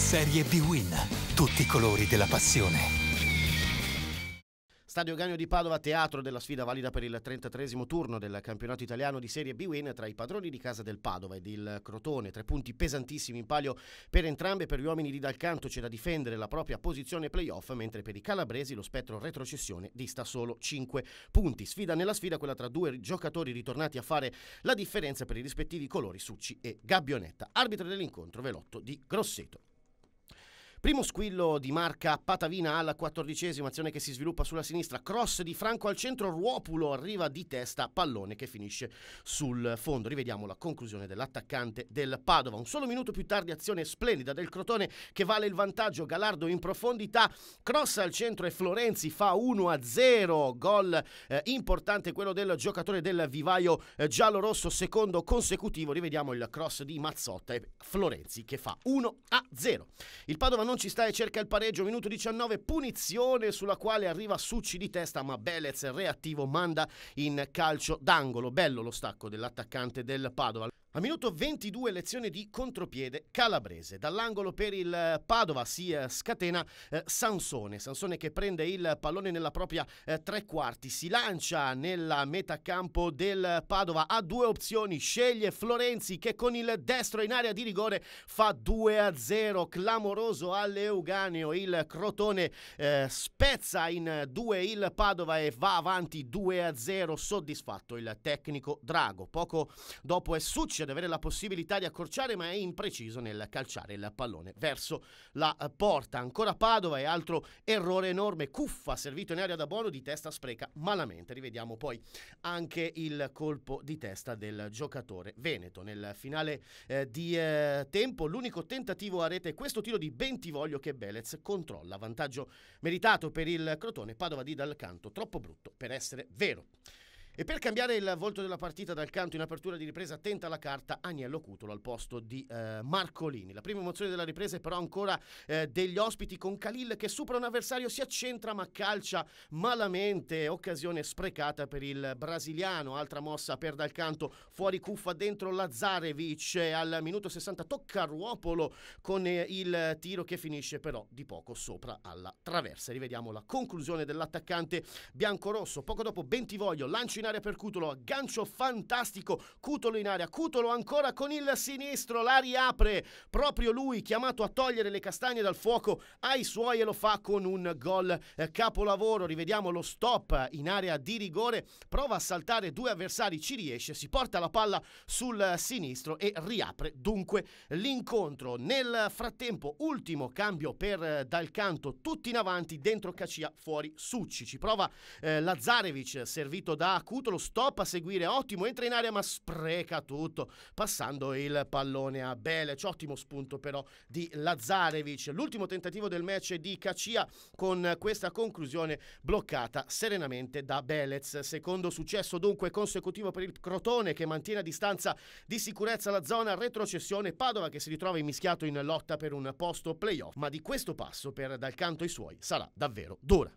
Serie B-Win. Tutti i colori della passione. Stadio Euganeo di Padova, teatro della sfida valida per il 33esimo turno del campionato italiano di Serie B-Win tra i padroni di casa del Padova ed il Crotone. 3 punti pesantissimi in palio per entrambe. Per gli uomini di Dal Canto c'è da difendere la propria posizione playoff, mentre per i calabresi lo spettro retrocessione dista solo 5 punti. Sfida nella sfida, quella tra due giocatori ritornati a fare la differenza per i rispettivi colori Succi e Gabbionetta. Arbitro dell'incontro Velotto di Grosseto. Primo squillo di Marca Patavina alla 14esima, azione che si sviluppa sulla sinistra, cross di Franco al centro, Ruopulo arriva di testa, pallone che finisce sul fondo. Rivediamo la conclusione dell'attaccante del Padova. Un solo minuto più tardi, azione splendida del Crotone che vale il vantaggio, Galardo in profondità, cross al centro e Florenzi fa 1-0, gol importante quello del giocatore del vivaio giallo-rosso, secondo consecutivo. Rivediamo il cross di Mazzotta e Florenzi che fa 1-0. Il Padova non ci sta e cerca il pareggio, minuto 19, punizione sulla quale arriva Succi di testa, ma Belez reattivo manda in calcio d'angolo. Bello lo stacco dell'attaccante del Padova. A minuto 22 lezione di contropiede calabrese. Dall'angolo per il Padova si scatena Sansone che prende il pallone nella propria tre quarti, si lancia nella metà campo del Padova, ha due opzioni, sceglie Florenzi che con il destro in area di rigore fa 2-0, clamoroso all'Euganeo. Il Crotone spezza in due il Padova e va avanti 2-0, soddisfatto il tecnico Drago. Poco dopo è Succi ad avere la possibilità di accorciare, ma è impreciso nel calciare il pallone verso la porta. Ancora Padova e altro errore enorme, Cuffa servito in area da Bono, di testa spreca malamente. Rivediamo poi anche il colpo di testa del giocatore veneto. Nel finale di tempo l'unico tentativo a rete è questo tiro di Bentivoglio che Belez controlla, vantaggio meritato per il Crotone. Padova di Dal Canto troppo brutto per essere vero. E per cambiare il volto della partita, Dal Canto in apertura di ripresa tenta la carta Agnello Cutolo al posto di Marcolini. La prima emozione della ripresa è però ancora degli ospiti, con Khalil che supera un avversario, si accentra ma calcia malamente, occasione sprecata per il brasiliano. Altra mossa per Dal Canto, fuori Cuffa, dentro Lazarevic, al minuto 60 tocca Ruopolo con il tiro che finisce però di poco sopra alla traversa. Rivediamo la conclusione dell'attaccante biancorosso. Poco dopo Bentivoglio, lancio in area per Cutolo, aggancio fantastico, Cutolo in area, Cutolo ancora con il sinistro, la riapre proprio lui, chiamato a togliere le castagne dal fuoco ai suoi, e lo fa con un gol capolavoro. Rivediamo lo stop in area di rigore, prova a saltare due avversari, ci riesce, si porta la palla sul sinistro e riapre dunque l'incontro. Nel frattempo ultimo cambio per Dal Canto, tutti in avanti, dentro Cacia, fuori Succi, ci prova Lazarevic servito da Cutolo, stop a seguire, ottimo, entra in area ma spreca tutto passando il pallone a Belec. Ottimo spunto però di Lazarevic. L'ultimo tentativo del match di Cacia, con questa conclusione bloccata serenamente da Belec. Secondo successo dunque consecutivo per il Crotone, che mantiene a distanza di sicurezza la zona retrocessione. Padova che si ritrova immischiato in lotta per un posto playoff, ma di questo passo per Dal Canto i suoi sarà davvero dura.